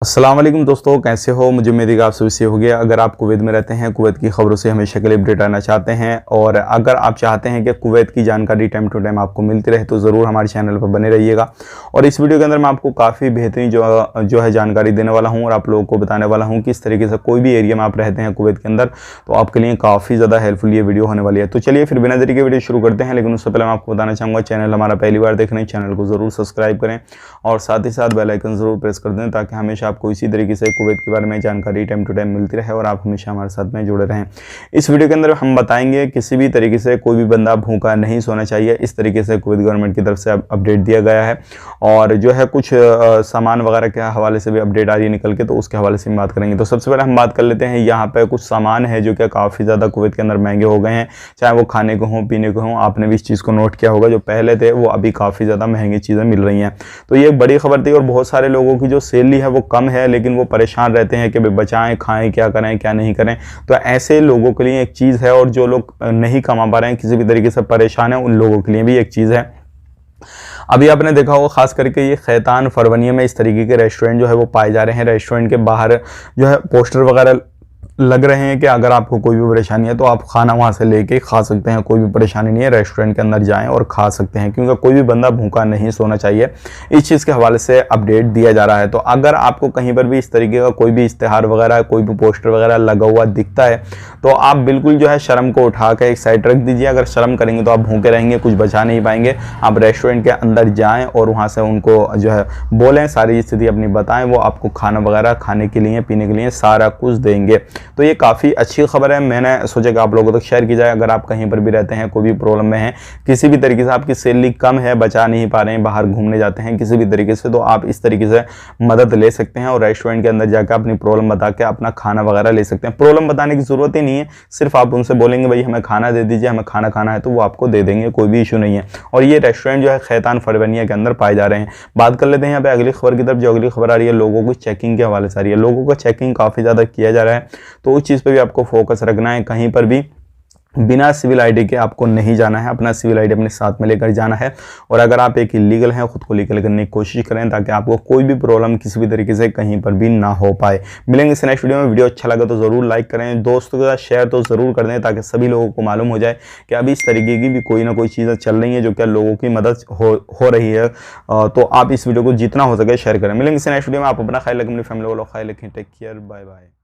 अस्सलाम वालेकुम दोस्तों, कैसे हो। मुझे उम्मीद है कि आप सभी से हो गया। अगर आप कुवैत में रहते हैं, कुवैत की खबरों से हमेशा के लिए अपडेट आना चाहते हैं और अगर आप चाहते हैं कि कुवैत की जानकारी टाइम टू टाइम आपको मिलती रहे तो ज़रूर हमारे चैनल पर बने रहिएगा। और इस वीडियो के अंदर मैं आपको काफ़ी बेहतरीन जो है जानकारी देने वाला हूँ और आप लोगों को बताने वाला हूँ किस तरीके से कोई भी एरिया में आप रहते हैं कुवैत के अंदर तो आपके लिए काफ़ी ज़्यादा हेल्पफुल ये वीडियो होने वाली है। तो चलिए फिर बिना देरी के वीडियो शुरू करते हैं, लेकिन उससे पहले मैं आपको बताना चाहूँगा चैनल हमारा पहली बार देख रहे हैं, चैनल को ज़रूर सब्सक्राइब करें और साथ ही साथ बेल आइकन ज़रूर प्रेस कर दें ताकि हमेशा आपको इसी तरीके से कुवैत के बारे में जानकारी टाइम टू टाइम मिलती रहे और आप हमेशा हमारे साथ में जुड़े रहें। इस वीडियो के अंदर हम बताएंगे किसी भी तरीके से कोई भी बंदा भूखा नहीं सोना चाहिए, इस तरीके से कुवैत गवर्नमेंट की तरफ से अपडेट दिया गया है। और जो है कुछ सामान वगैरह के हवाले से भी अपडेट आ रही है निकल के, तो उसके हवाले से हम बात करेंगे। तो सबसे पहले हम बात कर लेते हैं, यहाँ पे कुछ सामान है जो कि काफ़ी ज़्यादा कुवैत के अंदर महंगे हो गए हैं, चाहे वो खाने को हों पीने को हों। आपने भी इस चीज़ को नोट किया होगा, जो पहले थे वो अभी काफ़ी ज़्यादा महंगी चीज़ें मिल रही हैं। तो ये एक बड़ी खबर थी और बहुत सारे लोगों की जो सैलरी है वो कम है, लेकिन वो परेशान रहते हैं कि बचाएं खाएं क्या करें क्या नहीं करें। तो ऐसे लोगों के लिए एक चीज़ है, और जो लोग नहीं कमा पा रहे हैं किसी भी तरीके से परेशान है उन लोगों के लिए भी एक चीज़ है। अभी आपने देखा होगा खास करके ये खैतान फरवनिया में इस तरीके के रेस्टोरेंट जो है वो पाए जा रहे हैं। रेस्टोरेंट के बाहर जो है पोस्टर वगैरह लग रहे हैं कि अगर आपको कोई भी परेशानी है तो आप खाना वहाँ से लेके खा सकते हैं, कोई भी परेशानी नहीं है, रेस्टोरेंट के अंदर जाएं और खा सकते हैं, क्योंकि कोई भी बंदा भूखा नहीं सोना चाहिए। इस चीज़ के हवाले से अपडेट दिया जा रहा है। तो अगर आपको कहीं पर भी इस तरीके का कोई भी इश्तिहार वगैरह कोई भी पोस्टर वगैरह लगा हुआ दिखता है तो आप बिल्कुल जो है शर्म को उठा कर एक साइड रख दीजिए। अगर शर्म करेंगे तो आप भूखे रहेंगे, कुछ बचा नहीं पाएंगे। आप रेस्टोरेंट के अंदर जाएँ और वहाँ से उनको जो है बोलें, सारी स्थिति अपनी बताएँ, वो आपको खाना वगैरह खाने के लिए पीने के लिए सारा कुछ देंगे। तो ये काफ़ी अच्छी खबर है, मैंने सोचा कि आप लोगों तक शेयर की जाए। अगर आप कहीं पर भी रहते हैं, कोई भी प्रॉब्लम में हैं, किसी भी तरीके से आपकी सैलरी कम है, बचा नहीं पा रहे हैं, बाहर घूमने जाते हैं किसी भी तरीके से, तो आप इस तरीके से मदद ले सकते हैं और रेस्टोरेंट के अंदर जाकर अपनी प्रॉब्लम बता के अपना खाना वगैरह ले सकते हैं। प्रॉब्लम बताने की ज़रूरत ही नहीं है, सिर्फ आप उनसे बोलेंगे भाई हमें खाना दे दीजिए, हमें खाना खाना है, तो वो आपको दे देंगे, कोई भी इशू नहीं है। और ये रेस्टोरेंट जो है खैतान फरवनिया के अंदर पाए जा रहे हैं। बात कर लेते हैं यहाँ पे अगली खबर की तरफ। जो अगली खबर आ रही है लोगों को चेकिंग के हवाले से आ रही है। लोगों को चेकिंग काफ़ी ज़्यादा किया जा रहा है, तो उस चीज़ पर भी आपको फोकस रखना है। कहीं पर भी बिना सिविल आईडी के आपको नहीं जाना है, अपना सिविल आईडी अपने साथ में लेकर जाना है। और अगर आप एक इलीगल हैं, खुद को लीगल करने की कोशिश करें ताकि आपको कोई भी प्रॉब्लम किसी भी तरीके से कहीं पर भी ना हो पाए। मिलेंगे इस नेक्स्ट वीडियो में। वीडियो अच्छा लगा तो ज़रूर लाइक करें, दोस्तों के साथ शेयर तो ज़रूर कर दें ताकि सभी लोगों को मालूम हो जाए कि अभी इस तरीके की भी कोई ना कोई चीज़ें चल रही हैं जो क्या लोगों की मदद हो रही है। तो आप इस वीडियो को जितना हो सके शेयर करें। मिलेंगे इस नेक्स्ट वीडियो में। आप अपना ख्याल रखें, अपनी फैमिली वालों का ख्याल रखें। Take care, bye bye.